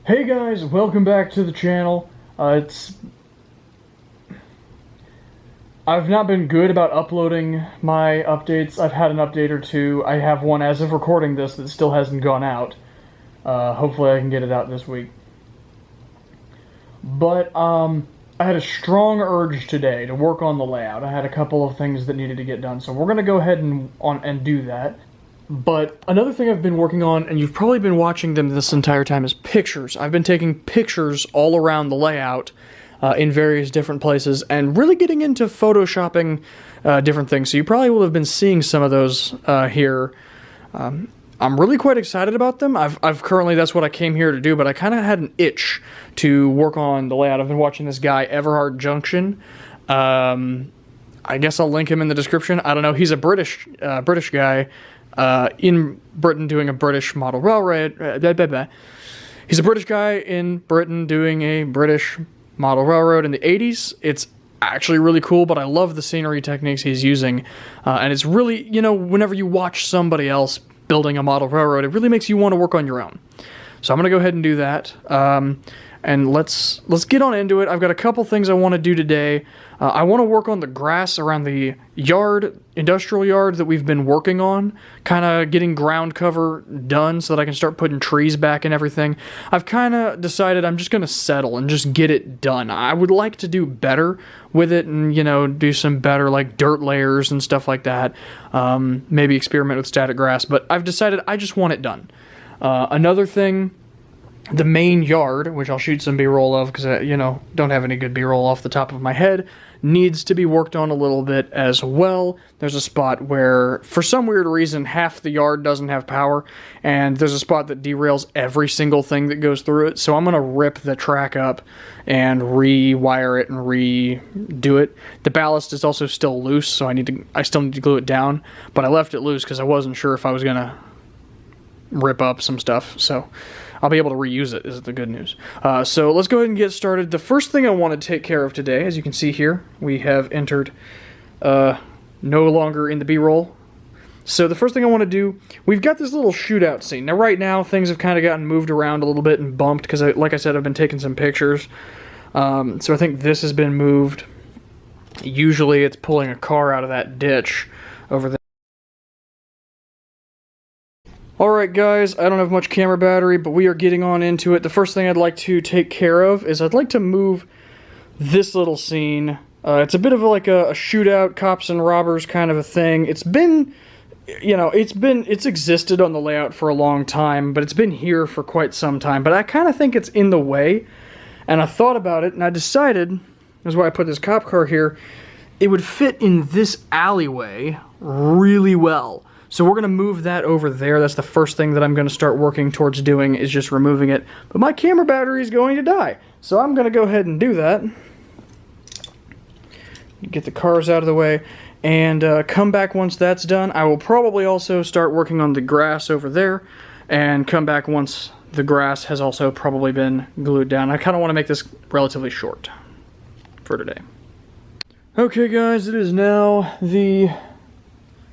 Hey guys, welcome back to the channel. I've not been good about uploading my updates. I've had an update or two. I have one as of recording this that still hasn't gone out. Hopefully I can get it out this week. But I had a strong urge today to work on the layout. I had a couple of things that needed to get done, so we're going to go ahead and do that. But another thing I've been working on, and you've probably been watching them this entire time, is pictures. I've been taking pictures all around the layout in various different places and really getting into photoshopping different things. So you probably will have been seeing some of those here. I'm really quite excited about them. I've currently, that's what I came here to do, but I kind of had an itch to work on the layout. I've been watching this guy, Everhard Junction. I guess I'll link him in the description. I don't know. He's a British guy. In Britain doing a British model railroad. He's a British guy in Britain doing a British model railroad in the 80s. It's actually really cool, but I love the scenery techniques he's using. And it's really, you know, whenever you watch somebody else building a model railroad, it really makes you want to work on your own. So I'm going to go ahead and do that. And let's get on into it. I've got a couple things I want to do today. I want to work on the grass around the yard, industrial yard that we've been working on, kind of getting ground cover done so that I can start putting trees back and everything. I've kind of decided I'm just going to settle and just get it done. I would like to do better with it and, you know, do some better like dirt layers and stuff like that. Maybe experiment with static grass, but I've decided I just want it done. Another thing, the main yard, which I'll shoot some B-roll of because I, you know, don't have any good B-roll off the top of my head, needs to be worked on a little bit as well. There's a spot where, for some weird reason, half the yard doesn't have power, and there's a spot that derails every single thing that goes through it, so I'm going to rip the track up and rewire it and redo it. The ballast is also still loose, so I still need to glue it down, but I left it loose because I wasn't sure if I was going to rip up some stuff, so I'll be able to reuse it, is the good news. So let's go ahead and get started. The first thing I want to take care of today, as you can see here, we have entered no longer in the B-roll. So the first thing I want to do, we've got this little shootout scene. Now right now, things have kind of gotten moved around a little bit and bumped, because like I said, I've been taking some pictures. So I think this has been moved. Usually it's pulling a car out of that ditch over there. Alright guys, I don't have much camera battery, but we are getting on into it. The first thing I'd like to take care of is I'd like to move this little scene. It's a bit of like a shootout, cops and robbers kind of a thing. It's been, you know, it's existed on the layout for a long time, but it's been here for quite some time. But I kind of think it's in the way, and I thought about it, and I decided, that's why I put this cop car here, it would fit in this alleyway really well. So we're going to move that over there. That's the first thing that I'm going to start working towards doing, is just removing it. But my camera battery is going to die. So I'm going to go ahead and do that. Get the cars out of the way. And come back once that's done. I will probably also start working on the grass over there. And come back once the grass has also probably been glued down. I kind of want to make this relatively short for today. Okay guys, it is now the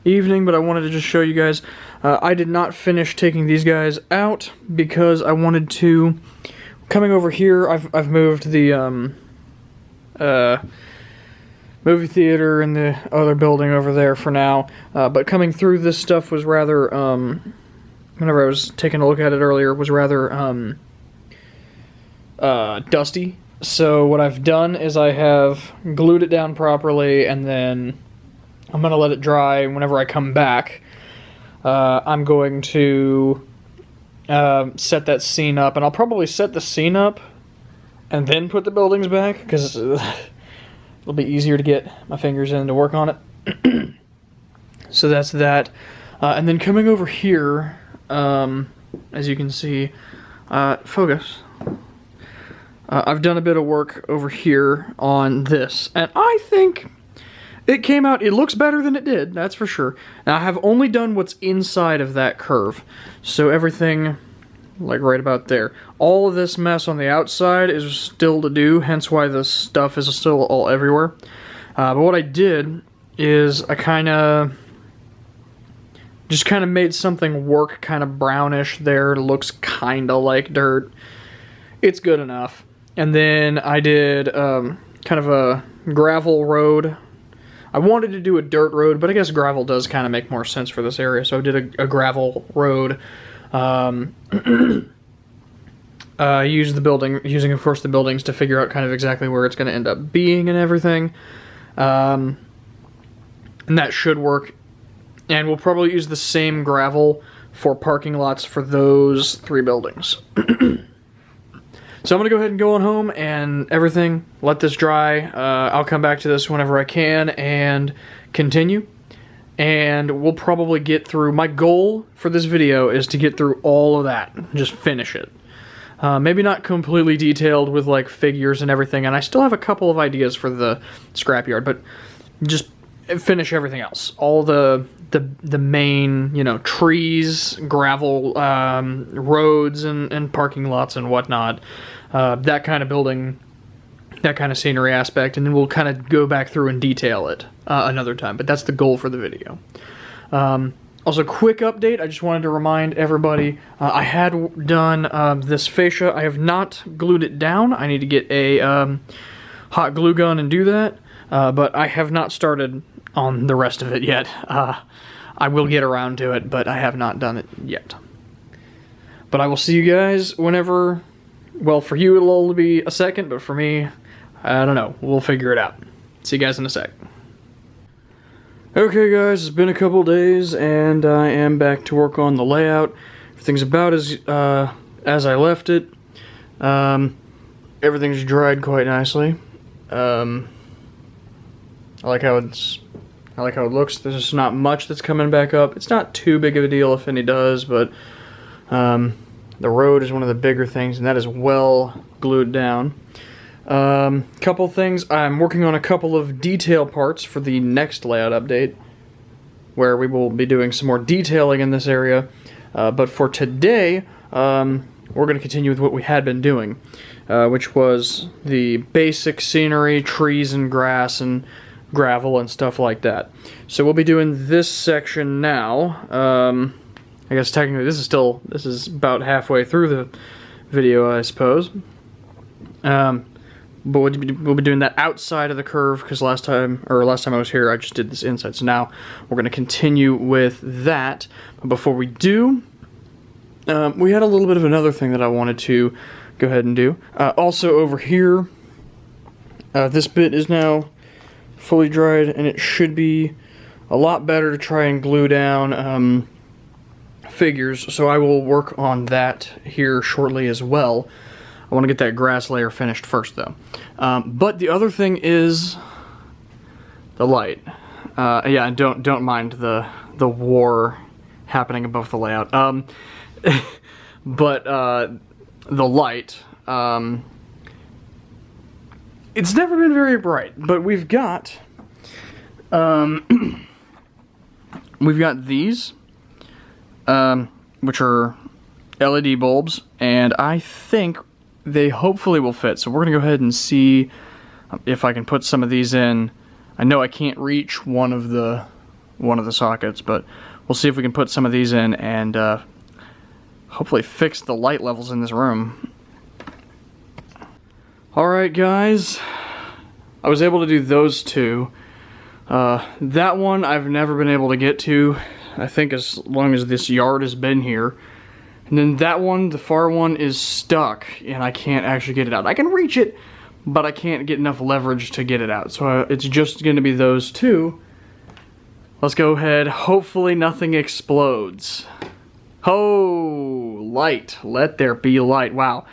evening, but I wanted to just show you guys. I did not finish taking these guys out because I wanted to, coming over here, I've moved the movie theater and the other building over there for now, but coming through this stuff was rather, whenever I was taking a look at it earlier, was rather dusty. So what I've done is I have glued it down properly, and then I'm going to let it dry. Whenever I come back, I'm going to set that scene up, and I'll probably set the scene up and then put the buildings back, because it'll be easier to get my fingers in to work on it. So that's that. And then coming over here, as you can see, focus. I've done a bit of work over here on this, and I think it came out, it looks better than it did, that's for sure. Now, I have only done what's inside of that curve. So everything, like right about there. All of this mess on the outside is still to do, hence why the stuff is still all everywhere. But what I did is I just kind of made something work kind of brownish there. It looks kind of like dirt. it's good enough. And then I did kind of a gravel road. I wanted to do a dirt road, but I guess gravel does kind of make more sense for this area, so I did a gravel road. Using of course the buildings to figure out kind of exactly where it's going to end up being and everything. And that should work. And we'll probably use the same gravel for parking lots for those 3 buildings. So I'm going to go ahead and go on home and everything, let this dry. I'll come back to this whenever I can and continue. And we'll probably get through, my goal for this video is to get through all of that, just finish it. Maybe not completely detailed with like figures and everything, and I still have a couple of ideas for the scrapyard, but just finish everything else. All the main, you know, trees, gravel, roads, and parking lots and whatnot. That kind of building, that kind of scenery aspect, and then we'll kind of go back through and detail it another time. But that's the goal for the video. Also, quick update. I just wanted to remind everybody, I had done this fascia. I have not glued it down. I need to get a hot glue gun and do that. But I have not started on the rest of it yet. I will get around to it, but I have not done it yet. But I will see you guys whenever, well, for you it'll only be a second, but for me, I don't know. We'll figure it out. See you guys in a sec. Okay guys, it's been a couple days, and I am back to work on the layout. Everything's about as I left it. Everything's dried quite nicely. I like how it looks. There's just not much that's coming back up. It's not too big of a deal if any does, but the road is one of the bigger things, and that is well glued down. Couple things. I'm working on a couple of detail parts for the next layout update, where we will be doing some more detailing in this area. But for today, we're going to continue with what we had been doing, which was the basic scenery, trees and grass and gravel and stuff like that. So we'll be doing this section now. I guess technically this is about halfway through the video, I suppose. But we'll be doing that outside of the curve, because last time I was here I just did this inside. So now we're going to continue with that. But before we do, we had a little bit of another thing that I wanted to go ahead and do. Also over here, this bit is now fully dried, and it should be a lot better to try and glue down figures. So I will work on that here shortly as well. I want to get that grass layer finished first, though. But the other thing is the light. Yeah, and don't mind the war happening above the layout. But the light. It's never been very bright, but we've got these, which are LED bulbs, and I think they hopefully will fit. So we're gonna go ahead and see if I can put some of these in. I know I can't reach one of the sockets, but we'll see if we can put some of these in and hopefully fix the light levels in this room. Alright guys, I was able to do those two. That one I've never been able to get to, I think as long as this yard has been here. And then that one, the far one, is stuck, and I can't actually get it out. I can reach it, but I can't get enough leverage to get it out. So it's just going to be those two. Let's go ahead. Hopefully nothing explodes. Oh, light. Let there be light. Wow.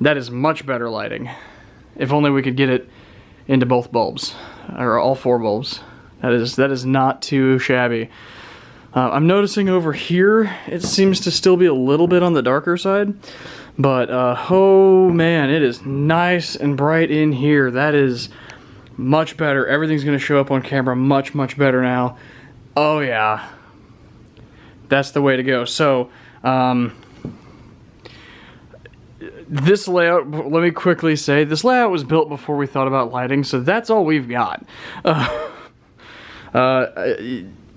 That is much better lighting. If only we could get it into both bulbs, or all 4 bulbs. That is not too shabby. I'm noticing over here, it seems to still be a little bit on the darker side, but oh man, it is nice and bright in here. That is much better. Everything's going to show up on camera much, much better now. Oh yeah, that's the way to go. So, this layout, let me quickly say, this layout was built before we thought about lighting, so that's all we've got.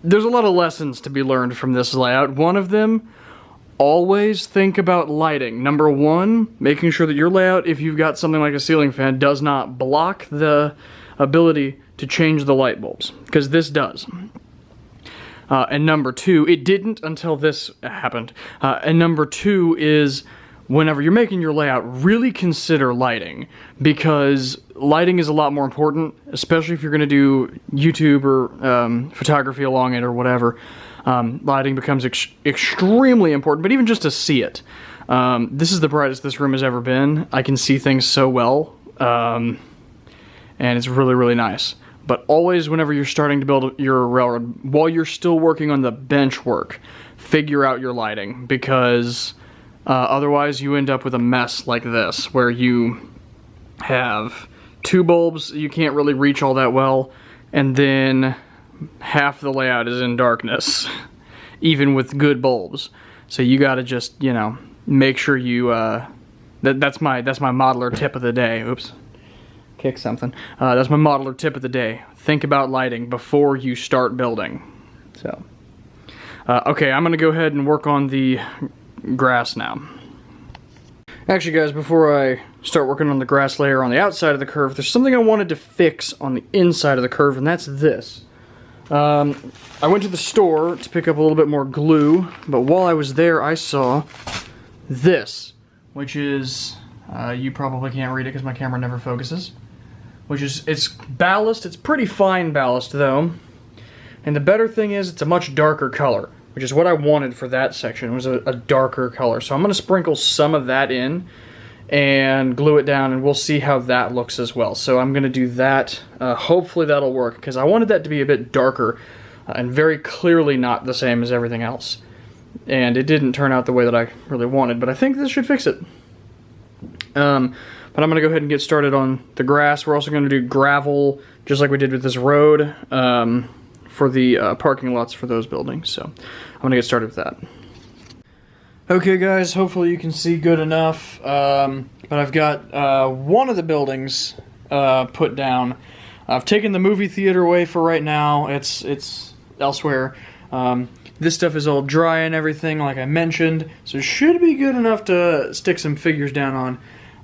There's a lot of lessons to be learned from this layout. One of them, always think about lighting. Number one, making sure that your layout, if you've got something like a ceiling fan, does not block the ability to change the light bulbs, because this does. And number two, it didn't until this happened. And number two is, whenever you're making your layout, really consider lighting, because lighting is a lot more important, especially if you're going to do YouTube or photography along it or whatever. Lighting becomes extremely important, but even just to see it. This is the brightest this room has ever been. I can see things so well, and it's really, really nice. But always, whenever you're starting to build your railroad, while you're still working on the bench work, figure out your lighting, because otherwise you end up with a mess like this, where you have two bulbs you can't really reach all that well, and then half the layout is in darkness, even with good bulbs. So you gotta just, you know, make sure you, that's my modeler tip of the day. Oops. Kick something. That's my modeler tip of the day. Think about lighting before you start building. So, okay, I'm gonna go ahead and work on the grass now. Actually, guys, before I start working on the grass layer on the outside of the curve, there's something I wanted to fix on the inside of the curve, and that's this. I went to the store to pick up a little bit more glue, but while I was there, I saw this, which is, you probably can't read it because my camera never focuses, which is, it's ballast. It's pretty fine ballast, though, and the better thing is it's a much darker color, which is what I wanted for that section. It was a darker color. So I'm going to sprinkle some of that in and glue it down, and we'll see how that looks as well. So I'm going to do that. Hopefully that'll work, because I wanted that to be a bit darker and very clearly not the same as everything else. And it didn't turn out the way that I really wanted, but I think this should fix it. But I'm going to go ahead and get started on the grass. We're also going to do gravel, just like we did with this road, for the parking lots for those buildings. So I'm going to get started with that. Okay, guys, hopefully you can see good enough, but I've got one of the buildings put down. I've taken the movie theater away for right now. It's elsewhere. This stuff is all dry and everything, like I mentioned, so it should be good enough to stick some figures down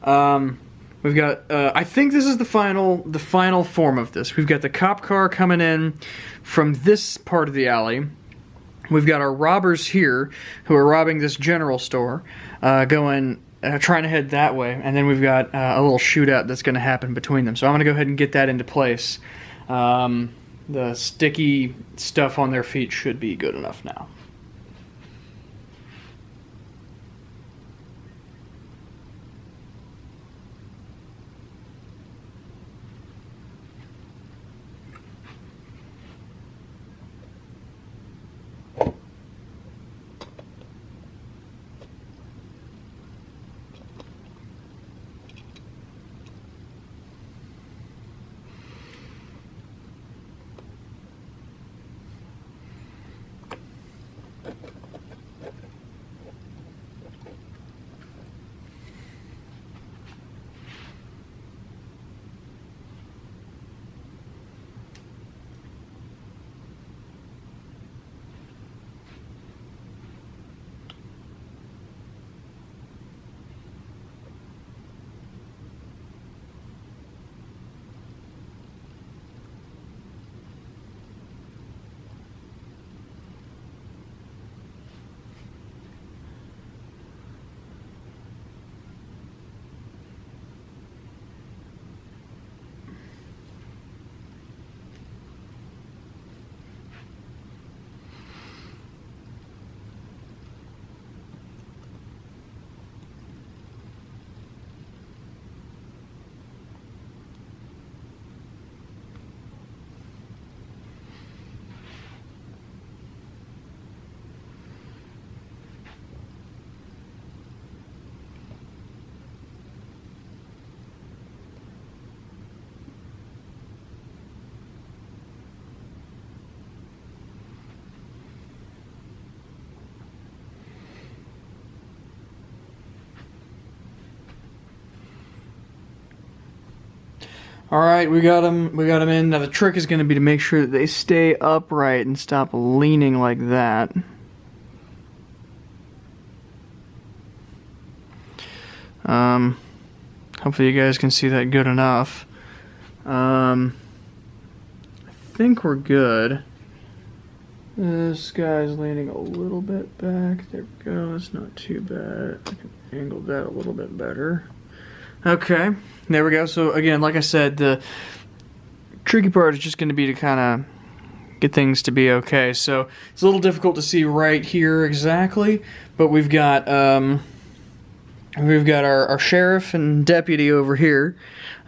on. We've got, I think this is the final form of this. We've got the cop car coming in from this part of the alley. We've got our robbers here who are robbing this general store, trying to head that way, and then we've got a little shootout that's going to happen between them. So I'm going to go ahead and get that into place. The sticky stuff on their feet should be good enough now. Alright, we got them in. Now the trick is going to be to make sure that they stay upright and stop leaning like that. Hopefully you guys can see that good enough. I think we're good. This guy's leaning a little bit back. There we go. That's not too bad. I can angle that a little bit better. Okay, there we go. So again, like I said, the tricky part is just going to be to kind of get things to be okay. So it's a little difficult to see right here exactly, but we've got our sheriff and deputy over here.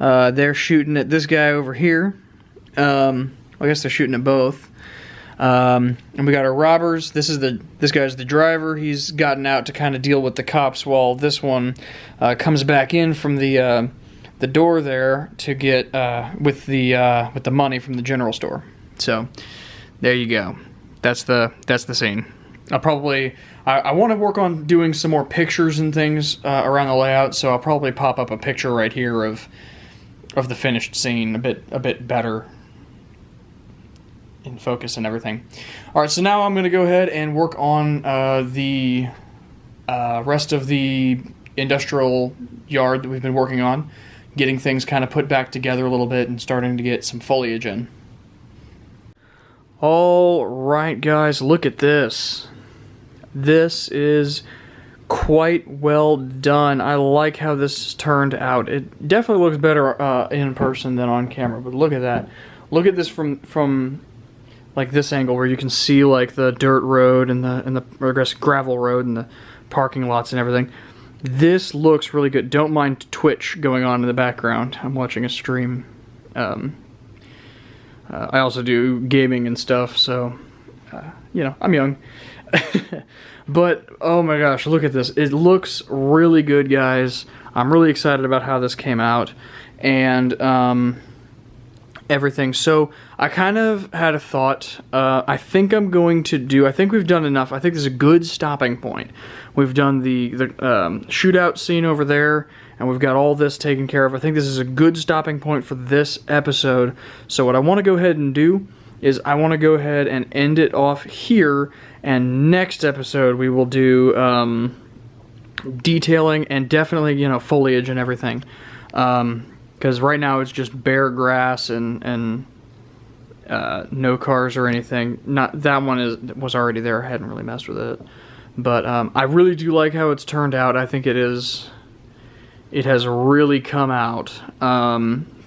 They're shooting at this guy over here. I guess they're shooting at both. And we got our robbers. This guy's the driver. He's gotten out to kind of deal with the cops while this one comes back in from the door there to get with the money from the general store. So there you go. That's the scene. I want to work on doing some more pictures and things around the layout. So I'll probably pop up a picture right here of the finished scene a bit better in focus and everything. All right, so now I'm going to go ahead and work on the rest of the industrial yard that we've been working on, getting things kind of put back together a little bit and starting to get some foliage in. All right, guys, look at this. This is quite well done. I like how this turned out. It definitely looks better in person than on camera, but look at that. Look at this from like this angle where you can see like the dirt road and the I guess gravel road and the parking lots and everything. This looks really good. Don't mind Twitch going on in the background. I'm watching a stream. I also do gaming and stuff, so you know, I'm young. But oh my gosh, look at this. It looks really good, guys. I'm really excited about how this came out and everything. So I kind of had a thought. I think we've done enough. I think there's a good stopping point. We've done the shootout scene over there, and we've got all this taken care of. I think this is a good stopping point for this episode. So what I want to go ahead and do is I want to go ahead and end it off here, and next episode we will do detailing and definitely, you know, foliage and everything. Because right now it's just bare grass and no cars or anything. Not that one was already there. I hadn't really messed with it, but I really do like how it's turned out. I think it has really come out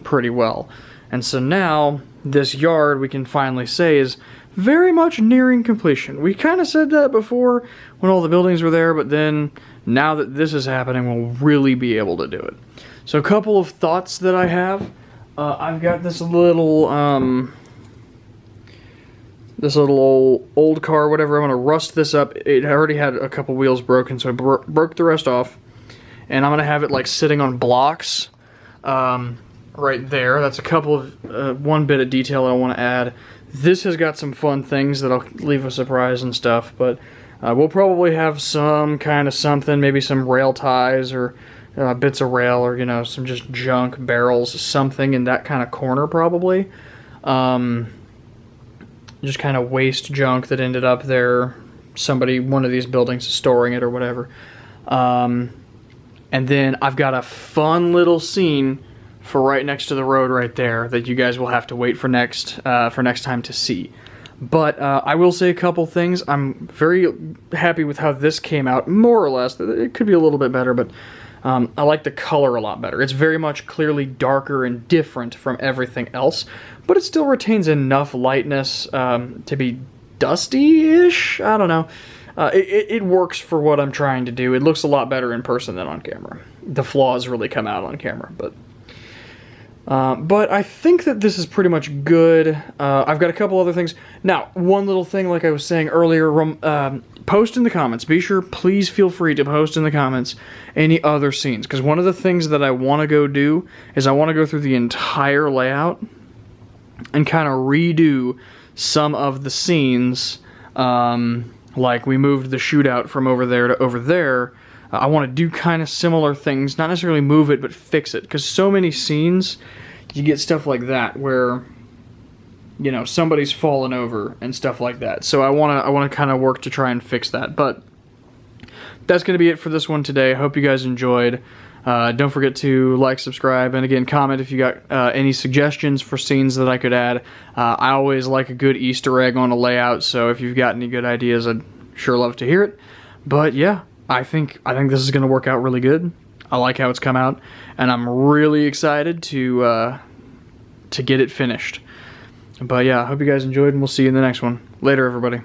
pretty well. And so now this yard, we can finally say, is very much nearing completion. We kind of said that before when all the buildings were there, but then now that this is happening, we'll really be able to do it. So a couple of thoughts that I have. I've got this little old car, whatever. I'm going to rust this up. It already had a couple wheels broken, so I broke the rest off. And I'm going to have it like sitting on blocks right there. That's a couple of, one bit of detail I want to add. This has got some fun things that I'll leave a surprise and stuff, but we'll probably have some kind of something, maybe some rail ties or bits of rail, or, you know, some just junk, barrels, something in that kind of corner probably. Just kind of waste junk that ended up there. One of these buildings is storing it or whatever. And then I've got a fun little scene for right next to the road right there that you guys will have to wait for next time to see. But I will say a couple things. I'm very happy with how this came out, more or less. It could be a little bit better, but I like the color a lot better. It's very much clearly darker and different from everything else, but it still retains enough lightness to be dusty-ish? I don't know. It works for what I'm trying to do. It looks a lot better in person than on camera. The flaws really come out on camera, but I think that this is pretty much good. I've got a couple other things. Now, one little thing, like I was saying earlier, post in the comments. Be sure, please feel free to post in the comments any other scenes, because one of the things that I want to go do is I want to go through the entire layout and kind of redo some of the scenes. Like we moved the shootout from over there to over there. I want to do kind of similar things, not necessarily move it, but fix it. Because so many scenes, you get stuff like that where, you know, somebody's fallen over and stuff like that. So I want to kind of work to try and fix that. But that's going to be it for this one today. I hope you guys enjoyed. Don't forget to like, subscribe, and again, comment if you got any suggestions for scenes that I could add. I always like a good Easter egg on a layout, so if you've got any good ideas, I'd sure love to hear it. But yeah, I think this is going to work out really good. I like how it's come out, and I'm really excited to get it finished. But yeah, I hope you guys enjoyed, and we'll see you in the next one. Later, everybody.